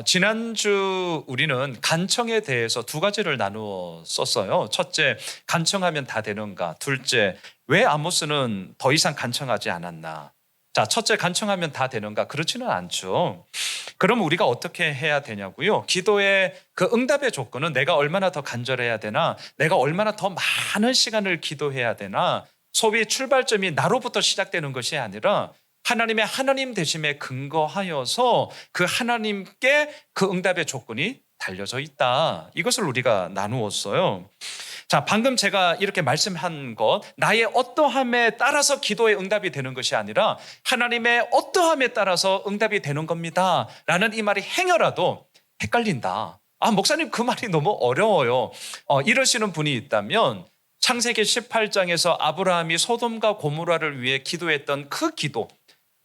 지난주 우리는 간청에 대해서 두 가지를 나누어 썼어요. 첫째, 간청하면 다 되는가? 둘째, 왜 아모스는 더 이상 간청하지 않았나? 자, 첫째, 간청하면 다 되는가? 그렇지는 않죠. 그럼 우리가 어떻게 해야 되냐고요? 기도의 그 응답의 조건은 내가 얼마나 더 간절해야 되나? 내가 얼마나 더 많은 시간을 기도해야 되나? 소위 출발점이 나로부터 시작되는 것이 아니라 하나님의 하나님 되심에 근거하여서 그 하나님께 그 응답의 조건이 달려져 있다. 이것을 우리가 나누었어요. 자, 방금 제가 이렇게 말씀한 것, 나의 어떠함에 따라서 기도의 응답이 되는 것이 아니라 하나님의 어떠함에 따라서 응답이 되는 겁니다. 라는 이 말이 행여라도 헷갈린다. 목사님 그 말이 너무 어려워요. 이러시는 분이 있다면 창세기 18장에서 아브라함이 소돔과 고모라를 위해 기도했던 그 기도,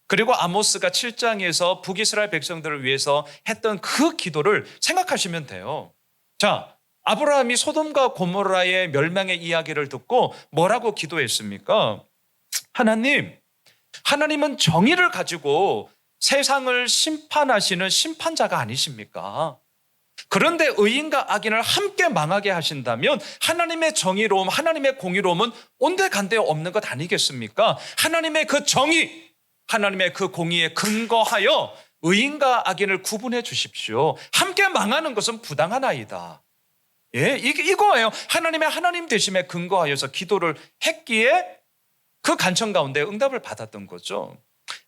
그리고 아모스가 7장에서 북이스라엘 백성들을 위해서 했던 그 기도를 생각하시면 돼요. 자, 아브라함이 소돔과 고모라의 멸망의 이야기를 듣고 뭐라고 기도했습니까? 하나님은 정의를 가지고 세상을 심판하시는 심판자가 아니십니까? 그런데 의인과 악인을 함께 망하게 하신다면 하나님의 정의로움, 하나님의 공의로움은 온데간데 없는 것 아니겠습니까? 하나님의 그 정의, 하나님의 그 공의에 근거하여 의인과 악인을 구분해 주십시오. 함께 망하는 것은 부당한 아이다. 예, 이거예요. 하나님의 하나님 되심에 근거하여서 기도를 했기에 그 간청 가운데 응답을 받았던 거죠.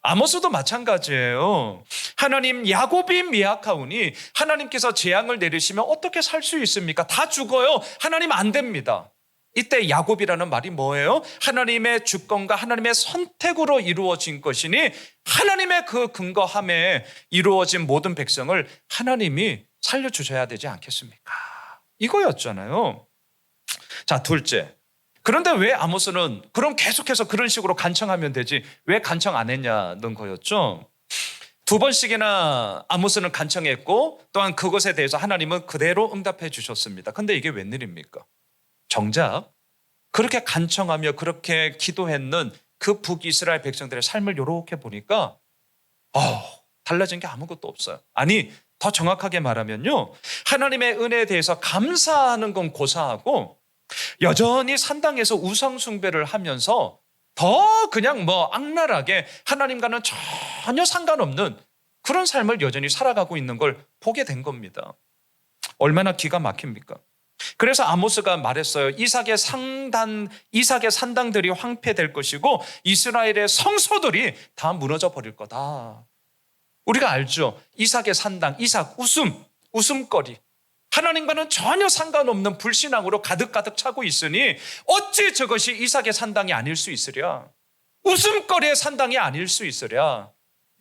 아모스도 마찬가지예요. 하나님, 야곱이 미약하오니 하나님께서 재앙을 내리시면 어떻게 살 수 있습니까? 다 죽어요. 하나님 안 됩니다. 이때 야곱이라는 말이 뭐예요? 하나님의 주권과 하나님의 선택으로 이루어진 것이니 하나님의 그 근거함에 이루어진 모든 백성을 하나님이 살려주셔야 되지 않겠습니까? 이거였잖아요. 자, 둘째. 그런데 왜 아모스는 그럼 계속해서 그런 식으로 간청하면 되지 왜 간청 안 했냐는 거였죠. 두 번씩이나 아모스는 간청했고 또한 그것에 대해서 하나님은 그대로 응답해 주셨습니다. 그런데 이게 웬일입니까? 정작 그렇게 간청하며 그렇게 기도했는 그 북이스라엘 백성들의 삶을 이렇게 보니까 달라진 게 아무것도 없어요. 아니, 더 정확하게 말하면요, 하나님의 은혜에 대해서 감사하는 건 고사하고 여전히 산당에서 우상 숭배를 하면서 더 그냥 악랄하게 하나님과는 전혀 상관없는 그런 삶을 여전히 살아가고 있는 걸 보게 된 겁니다. 얼마나 기가 막힙니까? 그래서 아모스가 말했어요. 이삭의 산당들이 황폐될 것이고 이스라엘의 성소들이 다 무너져 버릴 거다. 우리가 알죠. 이삭의 산당, 이삭 웃음거리. 하나님과는 전혀 상관없는 불신앙으로 가득가득 차고 있으니 어찌 저것이 이삭의 산당이 아닐 수 있으랴. 웃음거리의 산당이 아닐 수 있으랴.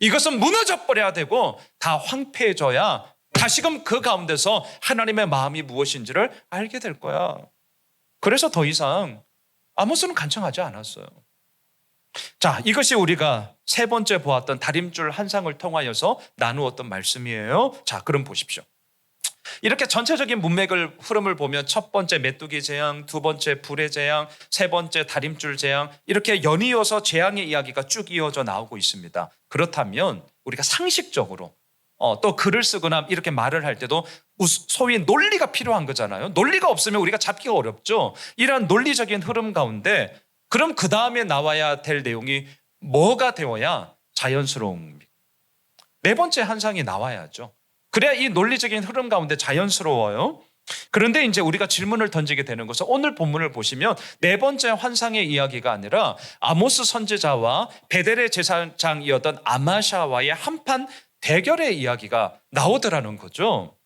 이것은 무너져 버려야 되고 다 황폐해져야 다시금 그 가운데서 하나님의 마음이 무엇인지를 알게 될 거야. 그래서 더 이상 아모스는 간청하지 않았어요. 자, 이것이 우리가 세 번째 보았던 다림줄 한 상을 통하여서 나누었던 말씀이에요. 자, 그럼 보십시오. 이렇게 전체적인 문맥을 흐름을 보면 첫 번째 메뚜기 재앙, 두 번째 불의 재앙, 세 번째 다림줄 재앙, 이렇게 연이어서 재앙의 이야기가 쭉 이어져 나오고 있습니다. 그렇다면 우리가 상식적으로 또 글을 쓰거나 이렇게 말을 할 때도 소위 논리가 필요한 거잖아요. 논리가 없으면 우리가 잡기가 어렵죠. 이러한 논리적인 흐름 가운데 그럼 그 다음에 나와야 될 내용이 뭐가 되어야 자연스러웁니까? 네 번째 한상이 나와야죠. 그래야 이 논리적인 흐름 가운데 자연스러워요. 그런데 이제 우리가 질문을 던지게 되는 것은 오늘 본문을 보시면 네 번째 환상의 이야기가 아니라 아모스 선지자와 베델의 제사장이었던 아마샤와의 한판 대결의 이야기가 나오더라는 거죠.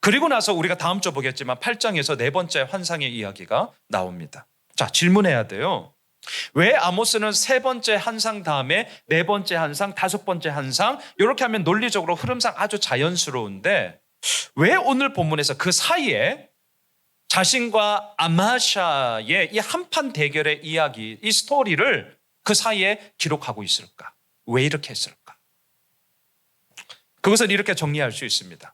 그리고 나서 우리가 다음 주 보겠지만 8장에서 네 번째 환상의 이야기가 나옵니다. 자, 질문해야 돼요. 왜 아모스는 세 번째 한상 다음에 네 번째 한상, 다섯 번째 한상 이렇게 하면 논리적으로 흐름상 아주 자연스러운데 왜 오늘 본문에서 그 사이에 자신과 아마샤의 이 한판 대결의 이야기, 이 스토리를 그 사이에 기록하고 있을까? 왜 이렇게 했을까? 그것을 이렇게 정리할 수 있습니다.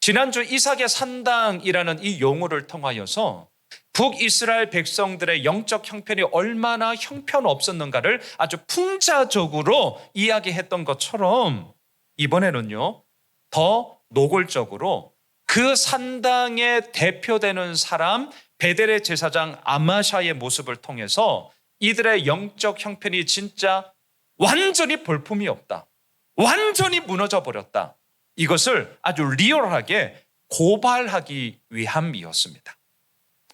지난주 이삭의 산당이라는 이 용어를 통하여서 북이스라엘 백성들의 영적 형편이 얼마나 형편없었는가를 아주 풍자적으로 이야기했던 것처럼 이번에는요, 더 노골적으로 그 산당의 대표되는 사람 베델의 제사장 아마샤의 모습을 통해서 이들의 영적 형편이 진짜 완전히 볼품이 없다, 완전히 무너져 버렸다, 이것을 아주 리얼하게 고발하기 위함이었습니다.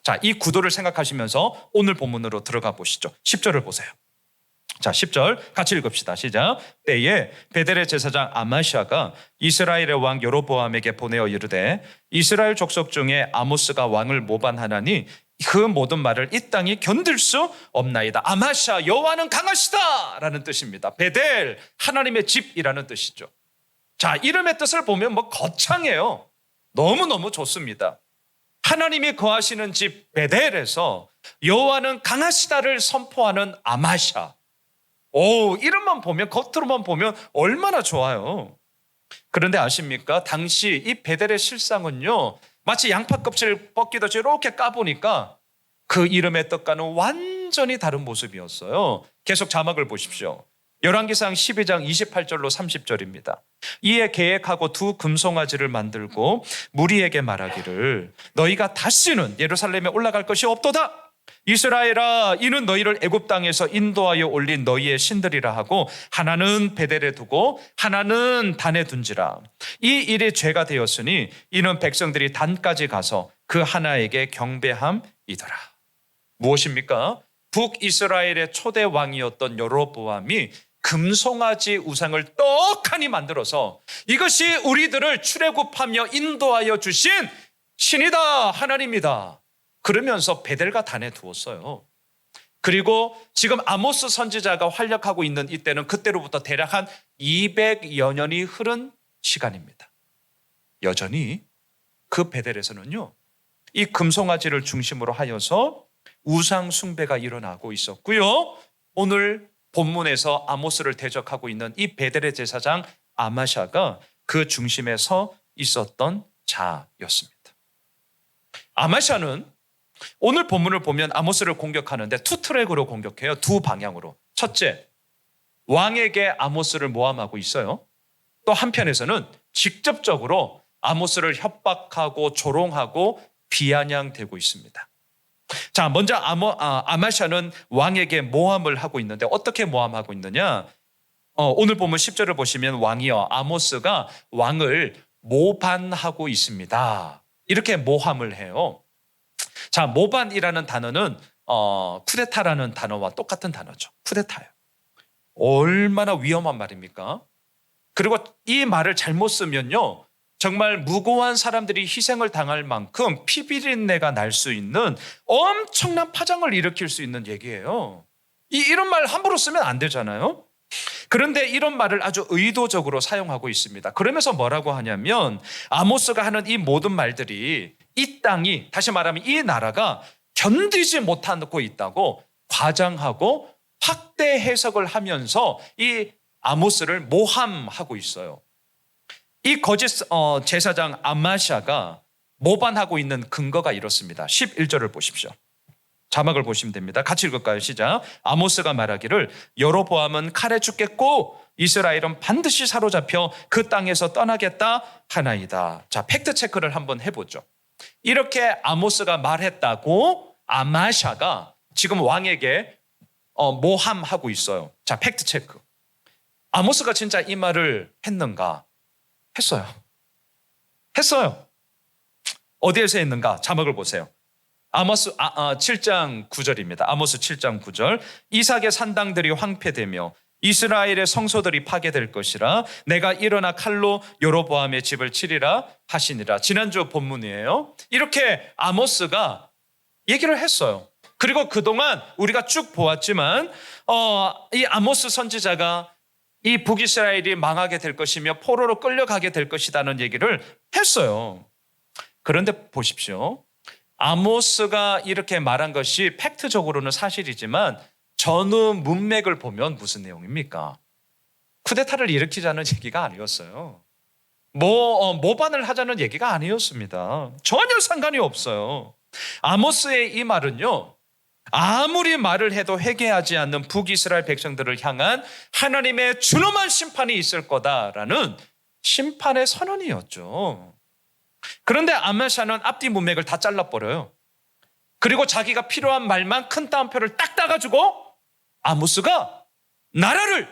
자, 이 구도를 생각하시면서 오늘 본문으로 들어가 보시죠. 10절을 보세요. 자, 10절 같이 읽읍시다. 시작. 때에 베델의 제사장 아마시아가 이스라엘의 왕 여로보암에게 보내어 이르되 이스라엘 족속 중에 아모스가 왕을 모반하나니 그 모든 말을 이 땅이 견딜 수 없나이다. 아마시아, 여호와는 강하시다 라는 뜻입니다. 베델, 하나님의 집이라는 뜻이죠. 자, 이름의 뜻을 보면 뭐 거창해요. 너무너무 좋습니다. 하나님이 거하시는 집 베델에서 여호와는 강하시다를 선포하는 아마시아. 오, 이름만 보면, 겉으로만 보면 얼마나 좋아요. 그런데 아십니까? 당시 이 베델의 실상은요, 마치 양파 껍질 벗기듯이 이렇게 까보니까 그 이름의 뜻과는 완전히 다른 모습이었어요. 계속 자막을 보십시오. 열왕기상 12장 28절로 30절입니다. 이에 계획하고 두 금송아지를 만들고 무리에게 말하기를 너희가 다시는 예루살렘에 올라갈 것이 없도다. 이스라엘아, 이는 너희를 애굽 땅에서 인도하여 올린 너희의 신들이라 하고 하나는 베델에 두고 하나는 단에 둔지라. 이 일이 죄가 되었으니 이는 백성들이 단까지 가서 그 하나에게 경배함이더라. 무엇입니까? 북이스라엘의 초대 왕이었던 여로보암이 금송아지 우상을 떡하니 만들어서 이것이 우리들을 출애굽하며 인도하여 주신 신이다, 하나님이다, 그러면서 베델과 단에 두었어요. 그리고 지금 아모스 선지자가 활약하고 있는 이때는 그때로부터 대략 한 200여 년이 흐른 시간입니다. 여전히 그 베델에서는요, 이 금송아지를 중심으로 하여서 우상 숭배가 일어나고 있었고요. 오늘 본문에서 아모스를 대적하고 있는 이 베델의 제사장 아마샤가 그 중심에 서 있었던 자였습니다. 아마샤는 오늘 본문을 보면 아모스를 공격하는데 투 트랙으로 공격해요. 두 방향으로. 첫째, 왕에게 아모스를 모함하고 있어요. 또 한편에서는 직접적으로 아모스를 협박하고 조롱하고 비아냥대고 있습니다. 자, 먼저 아마샤는 왕에게 모함을 하고 있는데 어떻게 모함하고 있느냐? 오늘 보면 10절을 보시면 왕이여, 아모스가 왕을 모반하고 있습니다. 이렇게 모함을 해요. 자, 모반이라는 단어는 쿠데타라는 단어와 똑같은 단어죠. 쿠데타예요. 얼마나 위험한 말입니까? 그리고 이 말을 잘못 쓰면요, 정말 무고한 사람들이 희생을 당할 만큼 피비린내가 날 수 있는 엄청난 파장을 일으킬 수 있는 얘기예요. 이런 말 함부로 쓰면 안 되잖아요. 그런데 이런 말을 아주 의도적으로 사용하고 있습니다. 그러면서 뭐라고 하냐면 아모스가 하는 이 모든 말들이 이 땅이, 다시 말하면 이 나라가 견디지 못하고 있다고 과장하고 확대 해석을 하면서 이 아모스를 모함하고 있어요. 이 거짓 제사장 아마샤가 모반하고 있는 근거가 이렇습니다. 11절을 보십시오. 자막을 보시면 됩니다. 같이 읽을까요? 시작. 아모스가 말하기를 여로보암은 칼에 죽겠고 이스라엘은 반드시 사로잡혀 그 땅에서 떠나겠다 하나이다. 자, 팩트 체크를 한번 해보죠. 이렇게 아모스가 말했다고 아마샤가 지금 왕에게 모함하고 있어요. 자, 팩트 체크. 아모스가 진짜 이 말을 했는가? 했어요. 했어요. 어디에서 했는가? 자막을 보세요. 아모스 7장 9절입니다. 아모스 7장 9절. 이삭의 산당들이 황폐되며 이스라엘의 성소들이 파괴될 것이라 내가 일어나 칼로 여로보암의 집을 치리라 하시니라. 지난주 본문이에요. 이렇게 아모스가 얘기를 했어요. 그리고 그동안 우리가 쭉 보았지만 이 아모스 선지자가 이 북이스라엘이 망하게 될 것이며 포로로 끌려가게 될 것이라는 얘기를 했어요. 그런데 보십시오. 아모스가 이렇게 말한 것이 팩트적으로는 사실이지만 전후 문맥을 보면 무슨 내용입니까? 쿠데타를 일으키자는 얘기가 아니었어요. 모반을 하자는 얘기가 아니었습니다. 전혀 상관이 없어요. 아모스의 이 말은요, 아무리 말을 해도 회개하지 않는 북이스라엘 백성들을 향한 하나님의 준엄한 심판이 있을 거다라는 심판의 선언이었죠. 그런데 아마샤는 앞뒤 문맥을 다 잘라버려요. 그리고 자기가 필요한 말만 큰 따옴표를 딱 따가지고 아모스가 나라를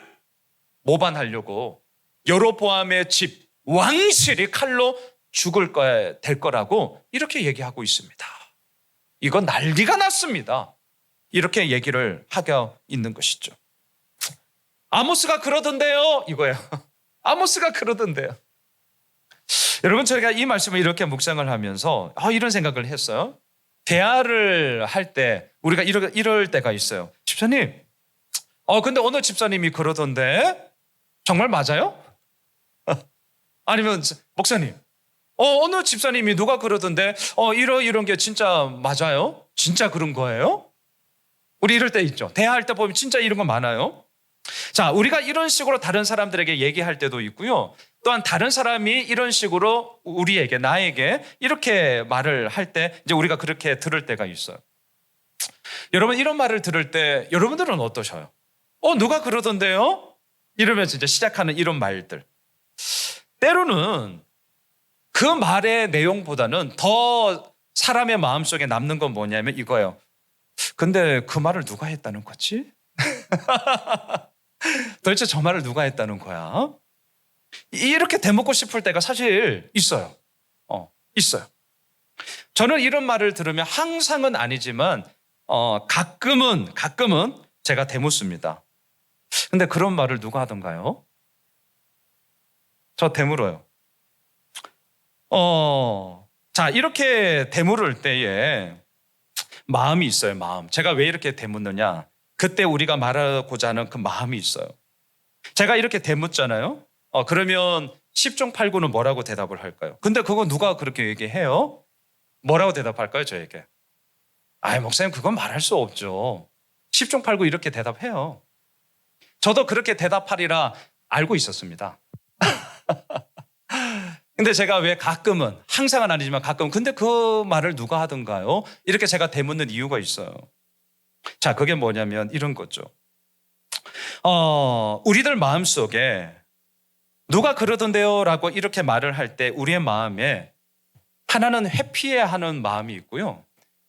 모반하려고 여로보암의 집 왕실이 칼로 죽을 거야 될 거라고 이렇게 얘기하고 있습니다. 이건 난리가 났습니다. 이렇게 얘기를 하고 있는 것이죠. 아모스가 그러던데요, 이거예요. 아모스가 그러던데요. 여러분, 저희가 이 말씀을 이렇게 묵상을 하면서 이런 생각을 했어요. 대화를 할 때 우리가 이럴 때가 있어요. 집사님, 근데 어느 집사님이 그러던데 정말 맞아요? 아니면 목사님, 어느 집사님이 누가 그러던데 이런 게 진짜 맞아요? 진짜 그런 거예요? 우리 이럴 때 있죠. 대화할 때 보면 진짜 이런 거 많아요. 자, 우리가 이런 식으로 다른 사람들에게 얘기할 때도 있고요. 또한 다른 사람이 이런 식으로 우리에게, 나에게 이렇게 말을 할 때 이제 우리가 그렇게 들을 때가 있어요. 여러분, 이런 말을 들을 때 여러분들은 어떠셔요? 누가 그러던데요? 이러면서 이제 시작하는 이런 말들. 때로는 그 말의 내용보다는 더 사람의 마음속에 남는 건 뭐냐면 이거예요. 근데 그 말을 누가 했다는 거지? 도대체 저 말을 누가 했다는 거야? 이렇게 되묻고 싶을 때가 사실 있어요. 있어요. 저는 이런 말을 들으면 항상은 아니지만 가끔은 제가 되묻습니다. 근데 그런 말을 누가 하던가요? 저 되물어요. 자, 이렇게 되물을 때에 마음이 있어요, 마음. 제가 왜 이렇게 되묻느냐? 그때 우리가 말하고자 하는 그 마음이 있어요. 제가 이렇게 되묻잖아요. 그러면 10중 8구는 뭐라고 대답을 할까요? 근데 그거 누가 그렇게 얘기해요? 뭐라고 대답할까요, 저에게? 목사님, 그건 말할 수 없죠. 10중 8구 이렇게 대답해요. 저도 그렇게 대답하리라 알고 있었습니다. 근데 제가 왜 가끔은, 항상은 아니지만 가끔은, 근데 그 말을 누가 하던가요? 이렇게 제가 되묻는 이유가 있어요. 자, 그게 뭐냐면 이런 거죠. 우리들 마음속에 누가 그러던데요? 라고 이렇게 말을 할 때 우리의 마음에 하나는 회피해하는 마음이 있고요.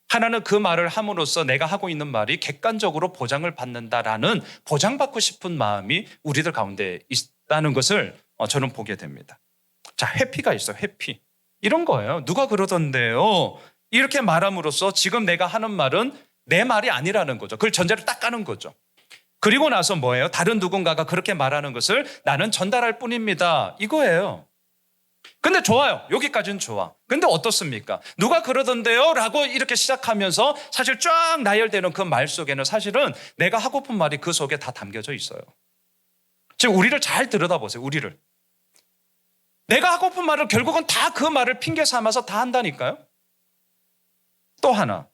하나는 그 말을 함으로써 내가 하고 있는 말이 객관적으로 보장을 받는다라는 보장받고 싶은 마음이 우리들 가운데 있다는 것을 저는 보게 됩니다. 자, 회피가 있어요. 회피. 이런 거예요. 누가 그러던데요? 이렇게 말함으로써 지금 내가 하는 말은 내 말이 아니라는 거죠. 그걸 전제를 딱 까는 거죠. 그리고 나서 뭐예요? 다른 누군가가 그렇게 말하는 것을 나는 전달할 뿐입니다. 이거예요. 근데 좋아요. 여기까지는 좋아. 근데 어떻습니까? 누가 그러던데요? 라고 이렇게 시작하면서 사실 쫙 나열되는 그 말 속에는 사실은 내가 하고픈 말이 그 속에 다 담겨져 있어요. 지금 우리를 잘 들여다보세요. 우리를. 내가 하고픈 말을 결국은 다 그 말을 핑계 삼아서 다 한다니까요. 또 하나.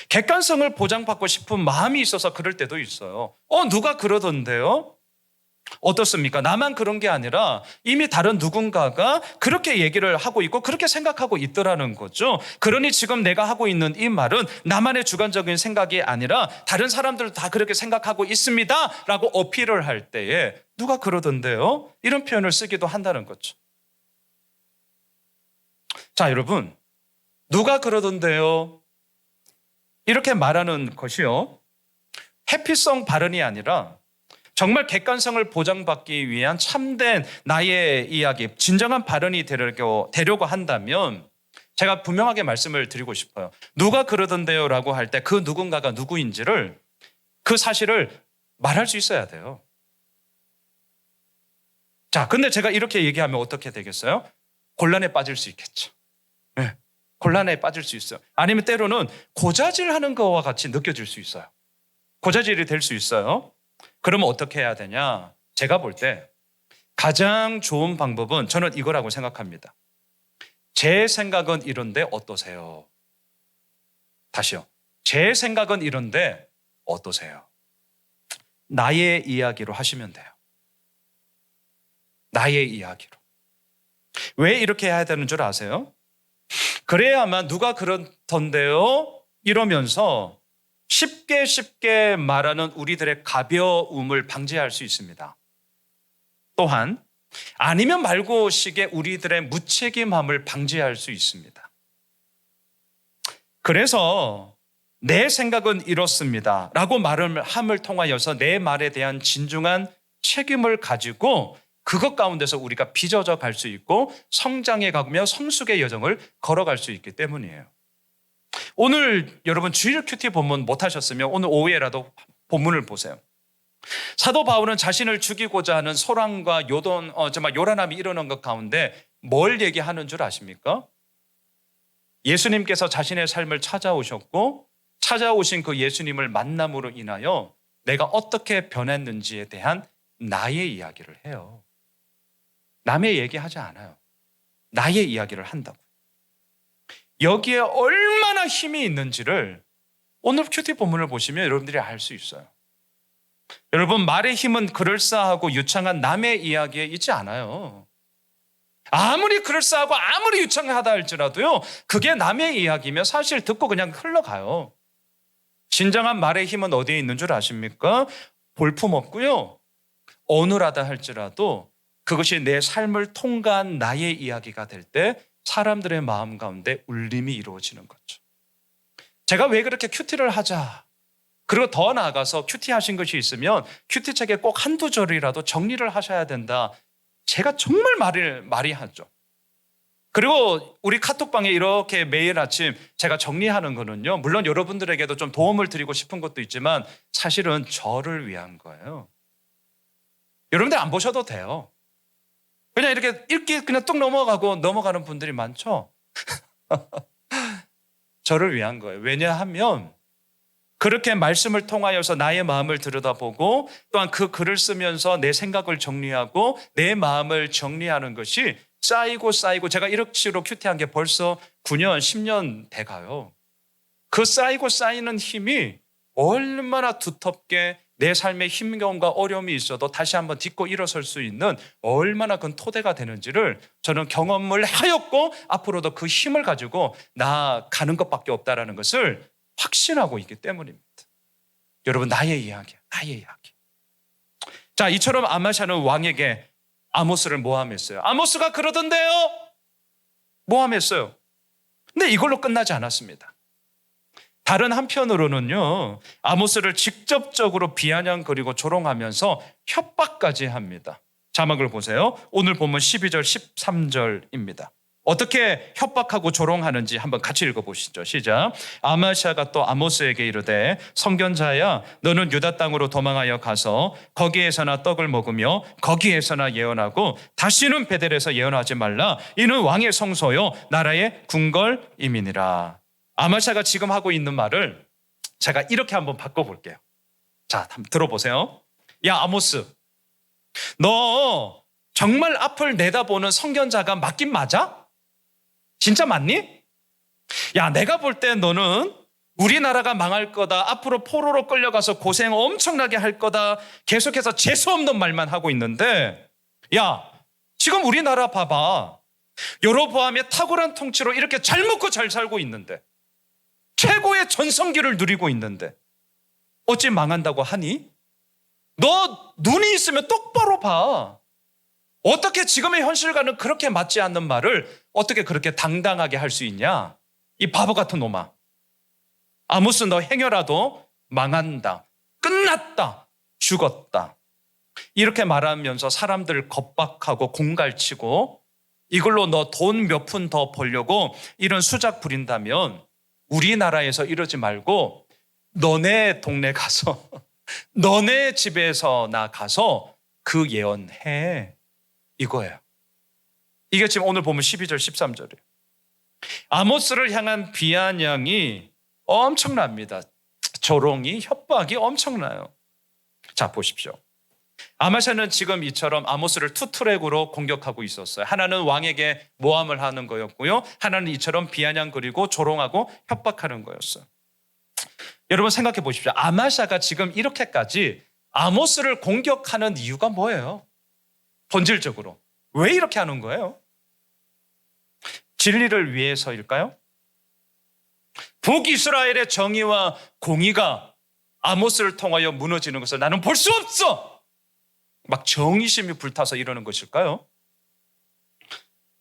객관성을 보장받고 싶은 마음이 있어서 그럴 때도 있어요. 누가 그러던데요? 어떻습니까? 나만 그런 게 아니라 이미 다른 누군가가 그렇게 얘기를 하고 있고 그렇게 생각하고 있더라는 거죠. 그러니 지금 내가 하고 있는 이 말은 나만의 주관적인 생각이 아니라 다른 사람들도 다 그렇게 생각하고 있습니다 라고 어필을 할 때에 누가 그러던데요? 이런 표현을 쓰기도 한다는 거죠. 자, 여러분, 누가 그러던데요? 이렇게 말하는 것이요, 회피성 발언이 아니라 정말 객관성을 보장받기 위한 참된 나의 이야기, 진정한 발언이 되려고 한다면 제가 분명하게 말씀을 드리고 싶어요. 누가 그러던데요? 라고 할 때 그 누군가가 누구인지를, 그 사실을 말할 수 있어야 돼요. 자, 근데 제가 이렇게 얘기하면 어떻게 되겠어요? 곤란에 빠질 수 있겠죠. 네, 곤란에 빠질 수 있어요. 아니면 때로는 고자질하는 것과 같이 느껴질 수 있어요. 고자질이 될 수 있어요. 그러면 어떻게 해야 되냐? 제가 볼 때 가장 좋은 방법은 저는 이거라고 생각합니다. 제 생각은 이런데 어떠세요? 다시요. 제 생각은 이런데 어떠세요? 나의 이야기로 하시면 돼요. 나의 이야기로. 왜 이렇게 해야 되는 줄 아세요? 그래야만 누가 그렇던데요? 이러면서 쉽게 말하는 우리들의 가벼움을 방지할 수 있습니다. 또한 아니면 말고식의 우리들의 무책임함을 방지할 수 있습니다. 그래서 내 생각은 이렇습니다 라고 말을 함을 통하여서 내 말에 대한 진중한 책임을 가지고 그것 가운데서 우리가 빚어져 갈 수 있고 성장해 가며 성숙의 여정을 걸어갈 수 있기 때문이에요. 오늘 여러분 주일 큐티 본문 못하셨으면 오늘 오후에라도 본문을 보세요. 사도 바울은 자신을 죽이고자 하는 소란과 요란함이 일어난 것 가운데 뭘 얘기하는 줄 아십니까? 예수님께서 자신의 삶을 찾아오셨고 찾아오신 그 예수님을 만남으로 인하여 내가 어떻게 변했는지에 대한 나의 이야기를 해요. 남의 얘기하지 않아요. 나의 이야기를 한다고. 여기에 얼마나 힘이 있는지를 오늘 큐티 본문을 보시면 여러분들이 알 수 있어요. 여러분, 말의 힘은 그럴싸하고 유창한 남의 이야기에 있지 않아요. 아무리 그럴싸하고 아무리 유창하다 할지라도요, 그게 남의 이야기면 사실 듣고 그냥 흘러가요. 진정한 말의 힘은 어디에 있는 줄 아십니까? 볼품없고요, 어눌하다 할지라도 그것이 내 삶을 통과한 나의 이야기가 될 때 사람들의 마음 가운데 울림이 이루어지는 거죠. 제가 왜 그렇게 큐티를 하자, 그리고 더 나아가서 큐티 하신 것이 있으면 큐티 책에 꼭 한두 절이라도 정리를 하셔야 된다, 제가 정말 말이 하죠. 그리고 우리 카톡방에 이렇게 매일 아침 제가 정리하는 거는요, 물론 여러분들에게도 좀 도움을 드리고 싶은 것도 있지만 사실은 저를 위한 거예요. 여러분들 안 보셔도 돼요. 그냥 이렇게 읽기 그냥 뚝 넘어가는 분들이 많죠. 저를 위한 거예요. 왜냐하면 그렇게 말씀을 통하여서 나의 마음을 들여다보고 또한 그 글을 쓰면서 내 생각을 정리하고 내 마음을 정리하는 것이 쌓이고 제가 이렇게로 큐티한 게 벌써 9년, 10년 돼가요. 그 쌓이고 쌓이는 힘이 얼마나 두텁게 내 삶에 힘겨움과 어려움이 있어도 다시 한번 딛고 일어설 수 있는 얼마나 큰 토대가 되는지를 저는 경험을 하였고 앞으로도 그 힘을 가지고 나아가는 것밖에 없다는 것을 확신하고 있기 때문입니다. 여러분, 나의 이야기. 자, 이처럼 아마샤는 왕에게 아모스를 모함했어요. 아모스가 그러던데요? 모함했어요. 근데 이걸로 끝나지 않았습니다. 다른 한편으로는요, 아모스를 직접적으로 비아냥거리고 조롱하면서 협박까지 합니다. 자막을 보세요. 오늘 본문 12절, 13절입니다. 어떻게 협박하고 조롱하는지 한번 같이 읽어보시죠. 시작. 아마샤가 또 아모스에게 이르되 선견자야, 너는 유다 땅으로 도망하여 가서 거기에서나 떡을 먹으며 거기에서나 예언하고 다시는 베델에서 예언하지 말라. 이는 왕의 성소요 나라의 궁궐임이니라. 아마샤가 지금 하고 있는 말을 제가 이렇게 한번 바꿔볼게요. 자, 한번 들어보세요. 야, 아모스, 너 정말 앞을 내다보는 선견자가 맞긴 맞아? 진짜 맞니? 야, 내가 볼 때 너는 우리나라가 망할 거다, 앞으로 포로로 끌려가서 고생 엄청나게 할 거다, 계속해서 재수없는 말만 하고 있는데, 야, 지금 우리나라 봐봐. 여로보암의 탁월한 통치로 이렇게 잘 먹고 잘 살고 있는데, 최고의 전성기를 누리고 있는데 어찌 망한다고 하니? 너 눈이 있으면 똑바로 봐. 어떻게 지금의 현실과는 그렇게 맞지 않는 말을 어떻게 그렇게 당당하게 할 수 있냐? 이 바보 같은 놈아. 아모스, 너 행여라도 망한다, 끝났다, 죽었다, 이렇게 말하면서 사람들 겁박하고 공갈치고 이걸로 너 돈 몇 푼 더 벌려고 이런 수작 부린다면 우리나라에서 이러지 말고 너네 동네 가서 너네 집에서 나 가서 그 예언해, 이거예요. 이게 지금 오늘 보면 12절 13절이에요. 아모스를 향한 비아냥이 엄청납니다. 조롱이, 협박이 엄청나요. 자, 보십시오. 아마샤는 지금 이처럼 아모스를 투트랙으로 공격하고 있었어요. 하나는 왕에게 모함을 하는 거였고요, 하나는 이처럼 비아냥거리고 조롱하고 협박하는 거였어요. 여러분 생각해 보십시오. 아마샤가 지금 이렇게까지 아모스를 공격하는 이유가 뭐예요? 본질적으로 왜 이렇게 하는 거예요? 진리를 위해서일까요? 북이스라엘의 정의와 공의가 아모스를 통하여 무너지는 것을 나는 볼 수 없어. 막 정의심이 불타서 이러는 것일까요?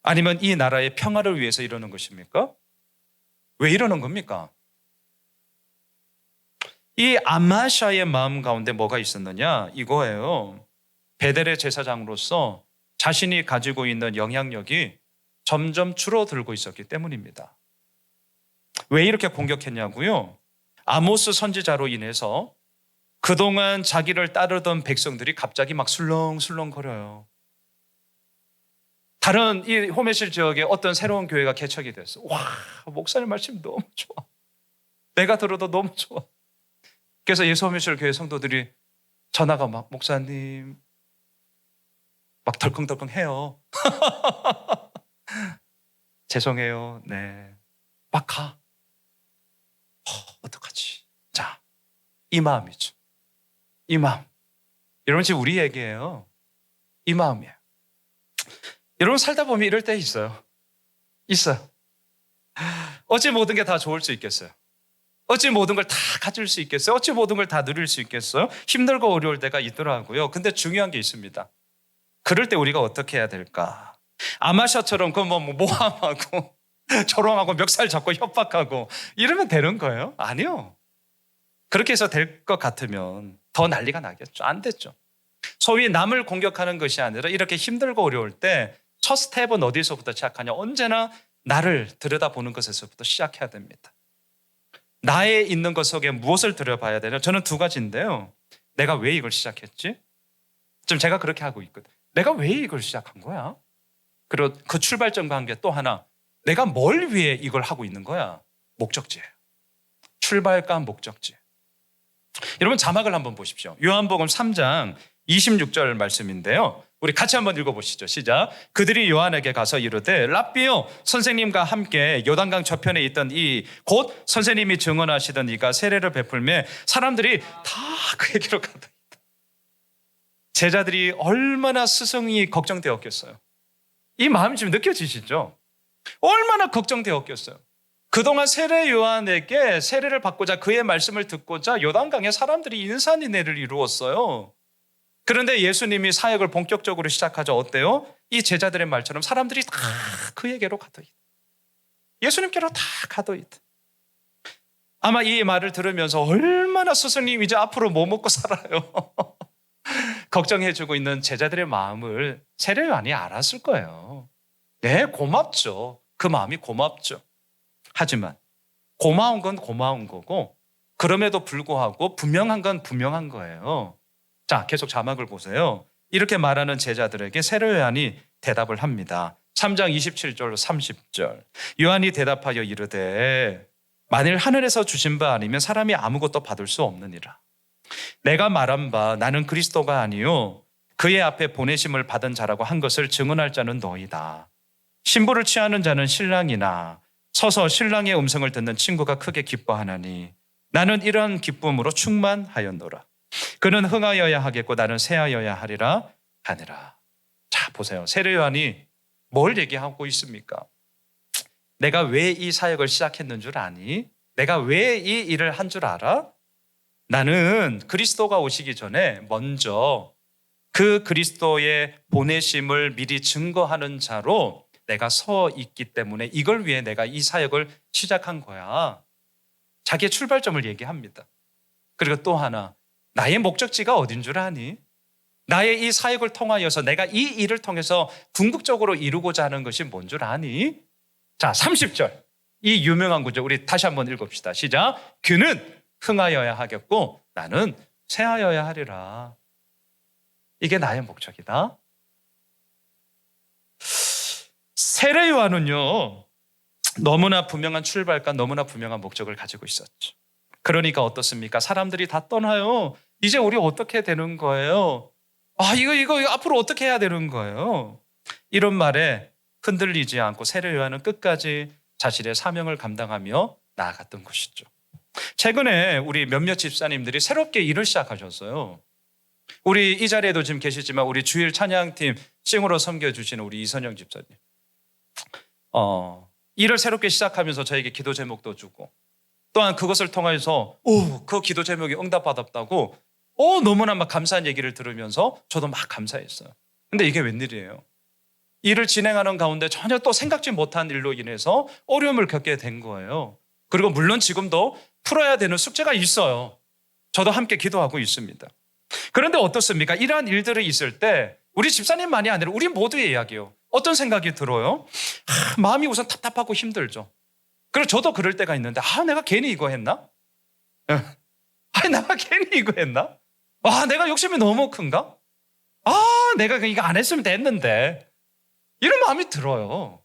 아니면 이 나라의 평화를 위해서 이러는 것입니까? 왜 이러는 겁니까? 이 아마샤의 마음 가운데 뭐가 있었느냐? 이거예요. 베델의 제사장으로서 자신이 가지고 있는 영향력이 점점 줄어들고 있었기 때문입니다. 왜 이렇게 공격했냐고요? 아모스 선지자로 인해서 그동안 자기를 따르던 백성들이 갑자기 막 술렁술렁거려요. 다른 이 호메실 지역에 어떤 새로운 교회가 개척이 됐어. 와, 목사님 말씀 너무 좋아. 내가 들어도 너무 좋아. 그래서 예수 호메실 교회 성도들이 전화가 막 목사님 막 덜컹덜컹 해요. 죄송해요. 네. 막 가. 어떡하지? 자, 이 마음이죠. 이 마음. 여러분 지금 우리 얘기예요. 이 마음이에요. 여러분 살다 보면 이럴 때 있어요. 있어요. 어찌 모든 게 다 좋을 수 있겠어요? 어찌 모든 걸 다 가질 수 있겠어요? 어찌 모든 걸 다 누릴 수 있겠어요? 힘들고 어려울 때가 있더라고요. 근데 중요한 게 있습니다. 그럴 때 우리가 어떻게 해야 될까? 아마샤처럼 그 모함하고 조롱하고 멱살 잡고 협박하고 이러면 되는 거예요? 아니요. 그렇게 해서 될 것 같으면 더 난리가 나겠죠. 안 됐죠. 소위 남을 공격하는 것이 아니라 이렇게 힘들고 어려울 때 첫 스텝은 어디서부터 시작하냐? 언제나 나를 들여다보는 것에서부터 시작해야 됩니다. 나에 있는 것 속에 무엇을 들여봐야 되냐? 저는 두 가지인데요. 내가 왜 이걸 시작했지? 지금 제가 그렇게 하고 있거든. 내가 왜 이걸 시작한 거야? 그리고 그 출발점과 함께 또 하나, 내가 뭘 위해 이걸 하고 있는 거야? 목적지예요. 출발과 목적지. 여러분 자막을 한번 보십시오. 요한복음 3장 26절 말씀인데요. 우리 같이 한번 읽어보시죠. 시작. 그들이 요한에게 가서 이르되 랍비요 선생님과 함께 요단강 저편에 있던 이 곧 선생님이 증언하시던 이가 세례를 베풀매 사람들이 다 그에게로 가더이다. 제자들이 얼마나 스승이 걱정되었겠어요. 이 마음이 지금 느껴지시죠? 얼마나 걱정되었겠어요. 그동안 세례 요한에게 세례를 받고자 그의 말씀을 듣고자 요단강에 사람들이 인산인해를 이루었어요. 그런데 예수님이 사역을 본격적으로 시작하자 어때요? 이 제자들의 말처럼 사람들이 다 그에게로 가더이다. 예수님께로 다 가더이다. 아마 이 말을 들으면서 얼마나 스승님 이제 앞으로 뭐 먹고 살아요? 걱정해주고 있는 제자들의 마음을 세례 요한이 알았을 거예요. 네, 고맙죠. 그 마음이 고맙죠. 하지만 고마운 건 고마운 거고 그럼에도 불구하고 분명한 건 분명한 거예요. 자, 계속 자막을 보세요. 이렇게 말하는 제자들에게 세례 요한이 대답을 합니다. 3장 27절 30절. 요한이 대답하여 이르되 만일 하늘에서 주신 바 아니면 사람이 아무것도 받을 수 없느니라. 내가 말한 바 나는 그리스도가 아니요 그의 앞에 보내심을 받은 자라고 한 것을 증언할 자는 너희다. 신부를 취하는 자는 신랑이나 서서 신랑의 음성을 듣는 친구가 크게 기뻐하나니 나는 이러한 기쁨으로 충만하였노라. 그는 흥하여야 하겠고 나는 쇠하여야 하리라 하니라. 자, 보세요. 세례 요한이 뭘 얘기하고 있습니까? 내가 왜 이 사역을 시작했는 줄 아니? 내가 왜 이 일을 한 줄 알아? 나는 그리스도가 오시기 전에 먼저 그 그리스도의 보내심을 미리 증거하는 자로 내가 서 있기 때문에 이걸 위해 내가 이 사역을 시작한 거야. 자기의 출발점을 얘기합니다. 그리고 또 하나, 나의 목적지가 어딘 줄 아니? 나의 이 사역을 통하여서 내가 이 일을 통해서 궁극적으로 이루고자 하는 것이 뭔 줄 아니? 자, 30절. 이 유명한 구절 우리 다시 한번 읽읍시다. 시작. 그는 흥하여야 하겠고 나는 쇠하여야 하리라. 이게 나의 목적이다. 세례 요한은요, 너무나 분명한 출발과 너무나 분명한 목적을 가지고 있었죠. 그러니까 어떻습니까? 사람들이 다 떠나요. 이제 우리 어떻게 되는 거예요? 이거 앞으로 어떻게 해야 되는 거예요? 이런 말에 흔들리지 않고 세례 요한은 끝까지 자신의 사명을 감당하며 나아갔던 것이죠. 최근에 우리 몇몇 집사님들이 새롭게 일을 시작하셨어요. 우리 이 자리에도 지금 계시지만 우리 주일 찬양팀 싱으로 섬겨주시는 우리 이선영 집사님. 일을 새롭게 시작하면서 저에게 기도 제목도 주고 또한 그것을 통해서 그 기도 제목이 응답받았다고 너무나 막 감사한 얘기를 들으면서 저도 막 감사했어요. 근데 이게 웬일이에요? 일을 진행하는 가운데 전혀 또 생각지 못한 일로 인해서 어려움을 겪게 된 거예요. 그리고 물론 지금도 풀어야 되는 숙제가 있어요. 저도 함께 기도하고 있습니다. 그런데 어떻습니까? 이러한 일들이 있을 때 우리 집사님만이 아니라 우리 모두의 이야기예요. 어떤 생각이 들어요? 마음이 우선 답답하고 힘들죠. 그리고 저도 그럴 때가 있는데 내가 괜히 이거 했나? 내가 괜히 이거 했나? 내가 욕심이 너무 큰가? 내가 이거 안 했으면 됐는데 이런 마음이 들어요.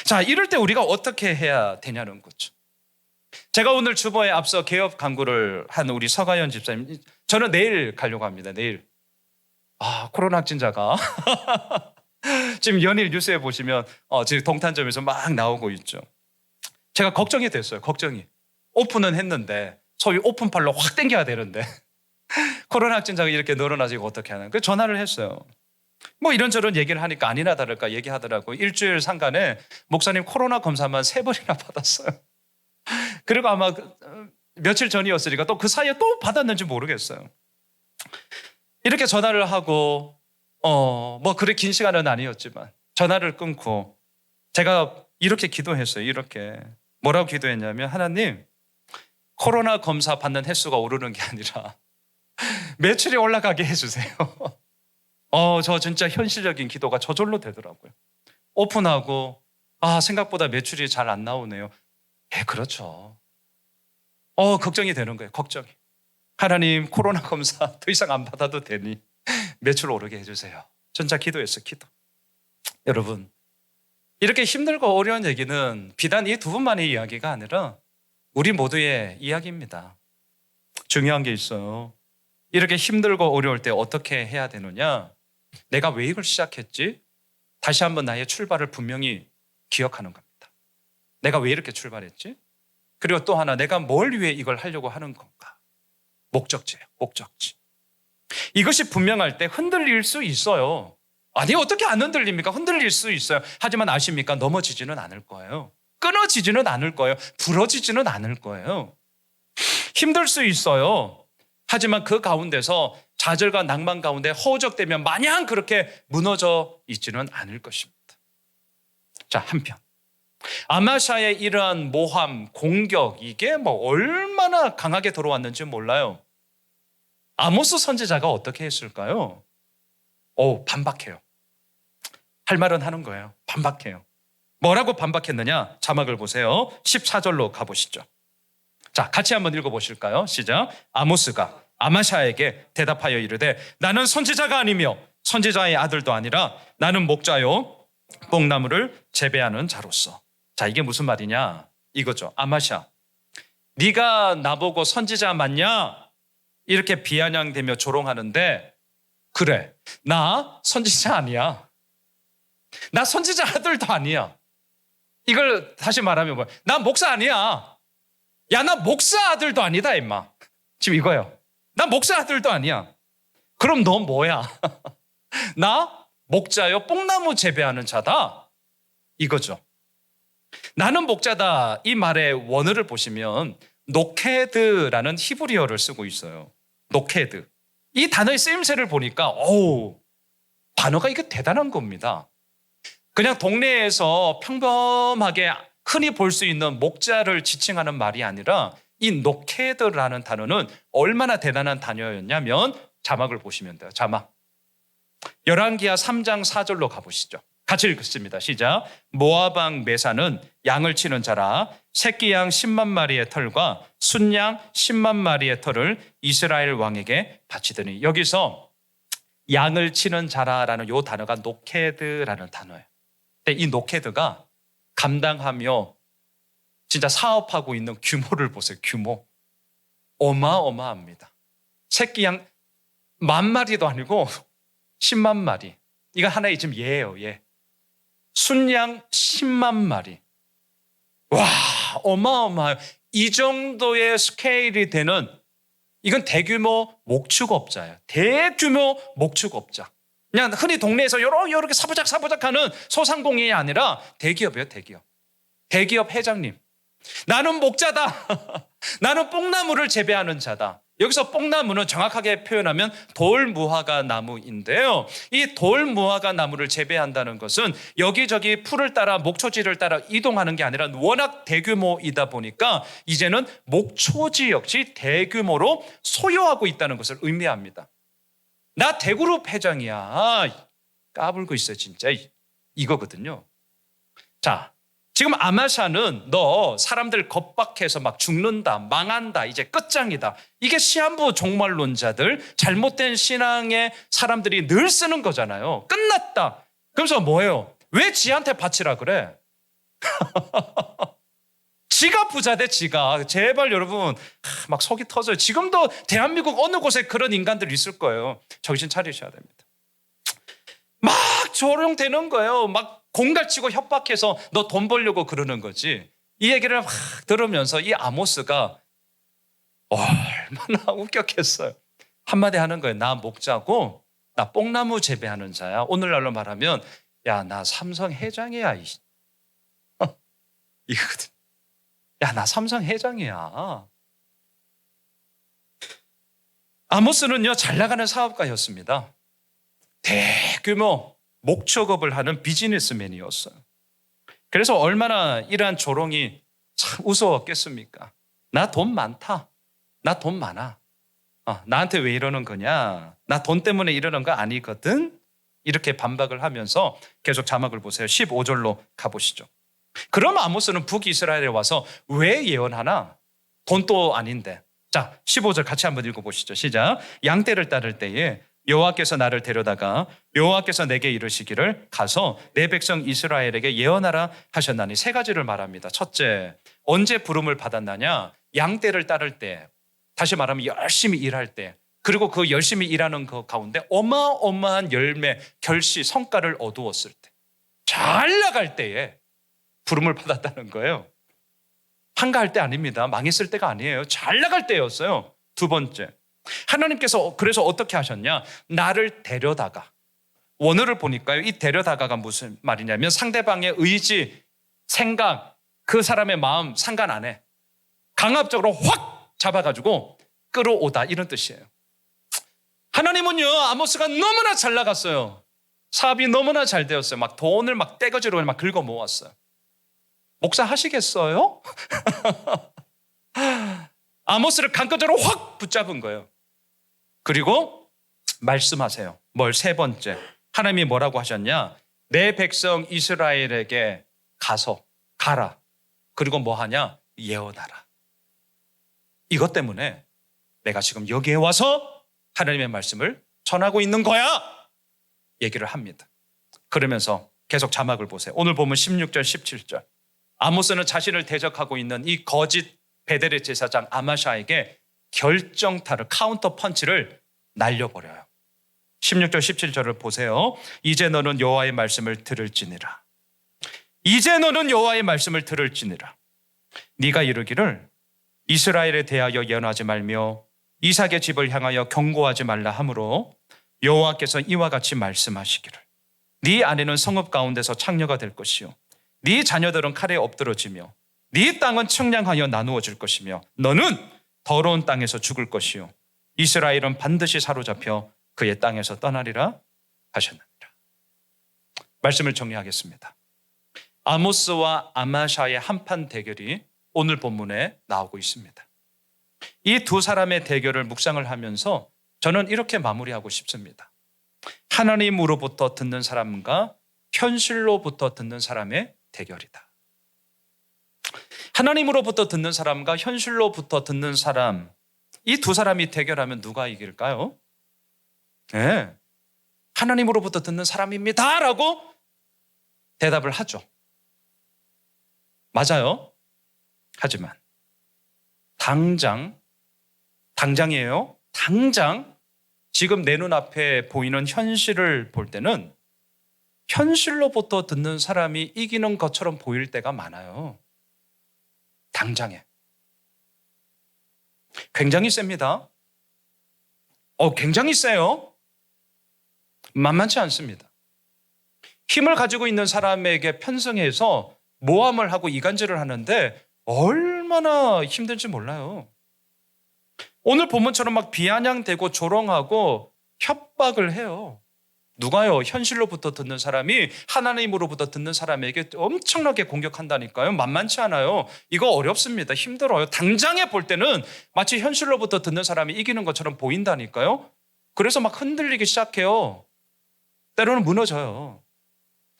자, 이럴 때 우리가 어떻게 해야 되냐는 거죠. 제가 오늘 주보에 앞서 개업 강구를 한 우리 서가연 집사님, 저는 내일 가려고 합니다. 내일. 코로나 확진자가 지금 연일 뉴스에 보시면 지금 동탄점에서 막 나오고 있죠. 제가 걱정이 됐어요. 걱정이. 오픈은 했는데 소위 오픈팔로 확 당겨야 되는데 코로나 확진자가 이렇게 늘어나지 어떻게 하나. 그래서 전화를 했어요. 뭐 이런저런 얘기를 하니까 아니나 다를까 얘기하더라고요. 일주일 상간에 목사님 코로나 검사만 3번이나 받았어요. 그리고 아마 며칠 전이었으니까 또 그 사이에 또 받았는지 모르겠어요. 이렇게 전화를 하고 뭐 그리 긴 시간은 아니었지만 전화를 끊고 제가 이렇게 기도했어요. 이렇게 뭐라고 기도했냐면 하나님, 코로나 검사 받는 횟수가 오르는 게 아니라 매출이 올라가게 해주세요. 저 진짜 현실적인 기도가 저절로 되더라고요. 오픈하고 생각보다 매출이 잘 안 나오네요. 그렇죠. 걱정이 되는 거예요. 걱정이. 하나님, 코로나 검사 더 이상 안 받아도 되니 매출 오르게 해주세요. 진짜 기도했어요. 기도. 여러분, 이렇게 힘들고 어려운 얘기는 비단 이 두 분만의 이야기가 아니라 우리 모두의 이야기입니다. 중요한 게 있어요. 이렇게 힘들고 어려울 때 어떻게 해야 되느냐? 내가 왜 이걸 시작했지? 다시 한번 나의 출발을 분명히 기억하는 겁니다. 내가 왜 이렇게 출발했지? 그리고 또 하나, 내가 뭘 위해 이걸 하려고 하는 건가? 목적지예요. 목적지. 이것이 분명할 때 흔들릴 수 있어요. 아니, 어떻게 안 흔들립니까? 흔들릴 수 있어요. 하지만 아십니까? 넘어지지는 않을 거예요. 끊어지지는 않을 거예요. 부러지지는 않을 거예요. 힘들 수 있어요. 하지만 그 가운데서 좌절과 낭만 가운데 허우적대면 마냥 그렇게 무너져 있지는 않을 것입니다. 자, 한편 아마샤의 이러한 모함, 공격, 이게 뭐 얼마나 강하게 들어왔는지 몰라요. 아모스 선지자가 어떻게 했을까요? 반박해요. 할 말은 하는 거예요. 반박해요. 뭐라고 반박했느냐? 자막을 보세요. 14절로 가보시죠. 자, 같이 한번 읽어보실까요? 시작. 아모스가 아마샤에게 대답하여 이르되 나는 선지자가 아니며 선지자의 아들도 아니라 나는 목자요 뽕나무를 재배하는 자로서. 자, 이게 무슨 말이냐? 이거죠. 아마샤, 네가 나보고 선지자 맞냐? 이렇게 비아냥대며 조롱하는데 그래, 나 선지자 아니야. 나 선지자 아들도 아니야. 이걸 다시 말하면 뭐야? 나 목사 아니야. 야, 나 목사 아들도 아니다 임마. 지금 이거예요. 나 목사 아들도 아니야. 그럼 너 뭐야? 나 목자요 뽕나무 재배하는 자다. 이거죠. 나는 목자다. 이 말의 원어를 보시면 노케드라는 히브리어를 쓰고 있어요. 노케드. 이 단어의 쓰임새를 보니까 단어가 이게 대단한 겁니다. 그냥 동네에서 평범하게 흔히 볼 수 있는 목자를 지칭하는 말이 아니라 이 노케드라는 단어는 얼마나 대단한 단어였냐면 자막을 보시면 돼요. 자막. 열왕기하 3장 4절로 가보시죠. 같이 읽겠습니다. 시작. 모압 왕 메사는 양을 치는 자라 새끼 양 10만 마리의 털과 순양 10만 마리의 털을 이스라엘 왕에게 바치더니, 여기서 양을 치는 자라라는 이 단어가 노케드라는 단어예요. 근데 이 노케드가 감당하며 진짜 사업하고 있는 규모를 보세요. 규모. 어마어마합니다. 새끼 양 10,000마리도 아니고 10만 마리. 이거 하나의 지금 예예요. 예. 순양 10만 마리. 와, 어마어마해요. 이 정도의 스케일이 되는, 이건 대규모 목축업자예요. 대규모 목축업자. 그냥 흔히 동네에서 이렇게 사부작 하는 소상공인이 아니라 대기업이에요. 대기업. 대기업 회장님. 나는 목자다. 나는 뽕나무를 재배하는 자다. 여기서 뽕나무는 정확하게 표현하면 돌무화과 나무인데요. 이 돌무화과 나무를 재배한다는 것은 여기저기 풀을 따라 목초지를 따라 이동하는 게 아니라 워낙 대규모이다 보니까 이제는 목초지 역시 대규모로 소유하고 있다는 것을 의미합니다. 나 대그룹 회장이야. 까불고 있어 진짜. 이거거든요. 자, 지금 아마샤는 너 사람들 겁박해서 막 죽는다, 망한다, 이제 끝장이다. 이게 시한부 종말론자들, 잘못된 신앙의 사람들이 늘 쓰는 거잖아요. 끝났다. 그래서 뭐예요? 왜 지한테 바치라 그래? 지가 부자 돼, 지가. 제발 여러분, 막 속이 터져요. 지금도 대한민국 어느 곳에 그런 인간들이 있을 거예요. 정신 차리셔야 됩니다. 막 조롱되는 거예요. 막 공갈치고 협박해서 너 돈 벌려고 그러는 거지. 이 얘기를 막 들으면서 이 아모스가 얼마나 웃겼겠어요. 한마디 하는 거예요. 나 목자고 나 뽕나무 재배하는 자야. 오늘날로 말하면 야, 나 삼성 회장이야. 이거거든. 야, 나 삼성 회장이야. 아모스는요, 잘 나가는 사업가였습니다. 대규모 목초급을 하는 비즈니스맨이었어요. 그래서 얼마나 이러한 조롱이 참 우스웠겠습니까? 나 돈 많다. 나 돈 많아. 나한테 왜 이러는 거냐? 나 돈 때문에 이러는 거 아니거든? 이렇게 반박을 하면서 계속 자막을 보세요. 15절로 가보시죠. 그럼 아모스는 북이스라엘에 와서 왜 예언하나? 돈도 아닌데. 자, 15절 같이 한번 읽어보시죠. 시작. 양떼를 따를 때에 여호와께서 나를 데려다가 여호와께서 내게 이르시기를 가서 내 백성 이스라엘에게 예언하라 하셨나니 세 가지를 말합니다. 첫째, 언제 부름을 받았느냐? 양떼를 따를 때, 다시 말하면 열심히 일할 때, 그리고 그 열심히 일하는 그 가운데 어마어마한 열매, 결실, 성과를 얻으었을 때, 잘 나갈 때에 부름을 받았다는 거예요. 한가할 때 아닙니다. 망했을 때가 아니에요. 잘 나갈 때였어요. 두 번째, 하나님께서 그래서 어떻게 하셨냐? 나를 데려다가, 원어를 보니까요, 이 데려다가가 무슨 말이냐면 상대방의 의지, 생각, 그 사람의 마음 상관 안 해. 강압적으로 확 잡아가지고 끌어오다, 이런 뜻이에요. 하나님은요, 아모스가 너무나 잘 나갔어요. 사업이 너무나 잘 되었어요. 막 돈을 막 떼거지로 막 긁어 모았어요. 목사 하시겠어요? 아모스를 강권적으로 확 붙잡은 거예요. 그리고 말씀하세요. 뭘? 세 번째, 하나님이 뭐라고 하셨냐? 내 백성 이스라엘에게 가라. 그리고 뭐 하냐? 예언하라. 이것 때문에 내가 지금 여기에 와서 하나님의 말씀을 전하고 있는 거야, 얘기를 합니다. 그러면서 계속 자막을 보세요. 오늘 보면 16절 17절, 아모스는 자신을 대적하고 있는 이 거짓 베델의 제사장 아마샤에게 결정타를, 카운터 펀치를 날려버려요. 16절 17절을 보세요. 이제 너는 여호와의 말씀을 들을지니라. 이제 너는 여호와의 말씀을 들을지니라. 네가 이르기를 이스라엘에 대하여 예언하지 말며 이삭의 집을 향하여 경고하지 말라 하므로 여호와께서 이와 같이 말씀하시기를 네 아내는 성읍 가운데서 창녀가 될 것이요 네 자녀들은 칼에 엎드러지며 네 땅은 측량하여 나누어질 것이며 너는 더러운 땅에서 죽을 것이요 이스라엘은 반드시 사로잡혀 그의 땅에서 떠나리라 하셨느니라. 말씀을 정리하겠습니다. 아모스와 아마샤의 한판 대결이 오늘 본문에 나오고 있습니다. 이 두 사람의 대결을 묵상을 하면서 저는 이렇게 마무리하고 싶습니다. 하나님으로부터 듣는 사람과 현실로부터 듣는 사람의 대결이다. 하나님으로부터 듣는 사람과 현실로부터 듣는 사람, 이 두 사람이 대결하면 누가 이길까요? 네, 하나님으로부터 듣는 사람입니다 라고 대답을 하죠. 맞아요. 하지만 당장이에요. 당장 지금 내 눈앞에 보이는 현실을 볼 때는 현실로부터 듣는 사람이 이기는 것처럼 보일 때가 많아요. 당장에. 굉장히 셉니다. 굉장히 세요. 만만치 않습니다. 힘을 가지고 있는 사람에게 편승해서 모함을 하고 이간질을 하는데 얼마나 힘든지 몰라요. 오늘 본문처럼 막 비아냥대고 조롱하고 협박을 해요. 누가요? 현실로부터 듣는 사람이 하나님으로부터 듣는 사람에게 엄청나게 공격한다니까요. 만만치 않아요. 이거 어렵습니다. 힘들어요. 당장에 볼 때는 마치 현실로부터 듣는 사람이 이기는 것처럼 보인다니까요. 그래서 막 흔들리기 시작해요. 때로는 무너져요.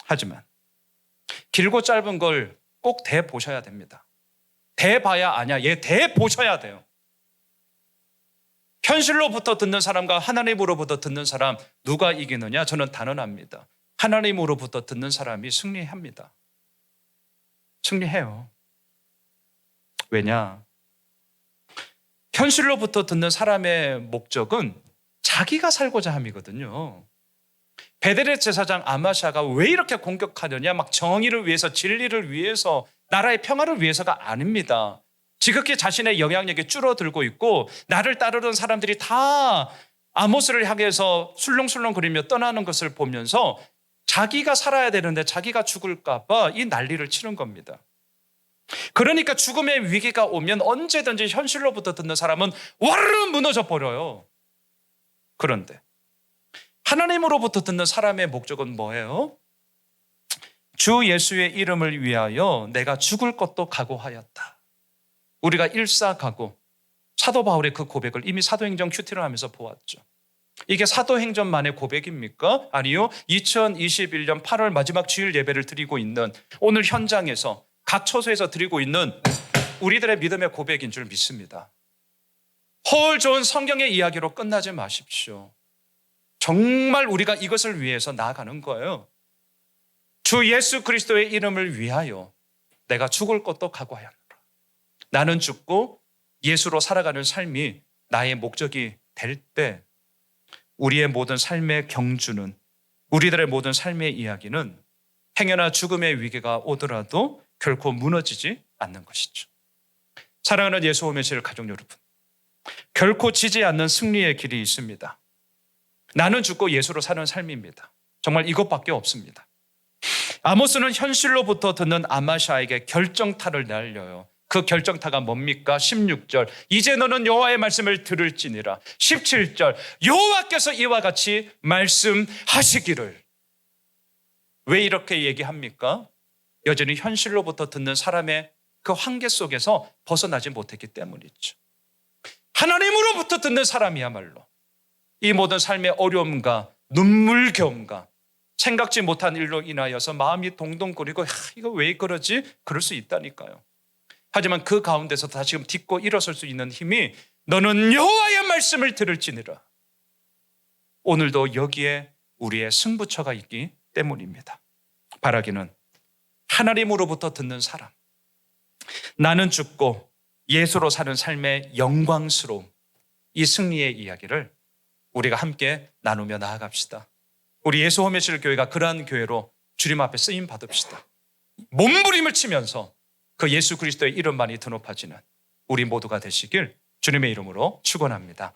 하지만 길고 짧은 걸 꼭 대보셔야 됩니다. 대봐야 아냐. 얘 대보셔야 돼요. 현실로부터 듣는 사람과 하나님으로부터 듣는 사람 누가 이기느냐? 저는 단언합니다. 하나님으로부터 듣는 사람이 승리합니다. 승리해요. 왜냐? 현실로부터 듣는 사람의 목적은 자기가 살고자 함이거든요. 베델의 제사장 아마샤가 왜 이렇게 공격하느냐? 막 정의를 위해서, 진리를 위해서, 나라의 평화를 위해서가 아닙니다. 지극히 자신의 영향력이 줄어들고 있고 나를 따르는 사람들이 다 아모스를 향해서 술렁술렁거리며 떠나는 것을 보면서 자기가 살아야 되는데 자기가 죽을까 봐 이 난리를 치는 겁니다. 그러니까 죽음의 위기가 오면 언제든지 현실로부터 듣는 사람은 와르르 무너져 버려요. 그런데 하나님으로부터 듣는 사람의 목적은 뭐예요? 주 예수의 이름을 위하여 내가 죽을 것도 각오하였다. 우리가 일사각오, 사도 바울의 그 고백을 이미 사도행전 큐티를 하면서 보았죠. 이게 사도행전만의 고백입니까? 아니요. 2021년 8월 마지막 주일 예배를 드리고 있는 오늘 현장에서 각 처소에서 드리고 있는 우리들의 믿음의 고백인 줄 믿습니다. 헐 좋은 성경의 이야기로 끝나지 마십시오. 정말 우리가 이것을 위해서 나아가는 거예요. 주 예수 그리스도의 이름을 위하여 내가 죽을 것도 각오하였노라. 나는 죽고 예수로 살아가는 삶이 나의 목적이 될 때 우리의 모든 삶의 경주는, 우리들의 모든 삶의 이야기는 행여나 죽음의 위기가 오더라도 결코 무너지지 않는 것이죠. 사랑하는 예수 오메실 가족 여러분, 결코 지지 않는 승리의 길이 있습니다. 나는 죽고 예수로 사는 삶입니다. 정말 이것밖에 없습니다. 아모스는 현실로부터 듣는 아마샤에게 결정타를 날려요. 그 결정타가 뭡니까? 16절 이제 너는 여호와의 말씀을 들을지니라. 17절 여호와께서 이와 같이 말씀하시기를. 왜 이렇게 얘기합니까? 여전히 현실로부터 듣는 사람의 그 한계 속에서 벗어나지 못했기 때문이죠. 하나님으로부터 듣는 사람이야말로 이 모든 삶의 어려움과 눈물겨움과 생각지 못한 일로 인하여서 마음이 동동거리고 이거 왜 그러지? 그럴 수 있다니까요. 하지만 그 가운데서 다시금 딛고 일어설 수 있는 힘이 너는 여호와의 말씀을 들을지니라. 오늘도 여기에 우리의 승부처가 있기 때문입니다. 바라기는 하나님으로부터 듣는 사람, 나는 죽고 예수로 사는 삶의 영광스러움, 이 승리의 이야기를 우리가 함께 나누며 나아갑시다. 우리 예수 홈의실 교회가 그러한 교회로 주님 앞에 쓰임 받읍시다. 몸부림을 치면서 그 예수 그리스도의 이름만이 드높아지는 우리 모두가 되시길 주님의 이름으로 축원합니다.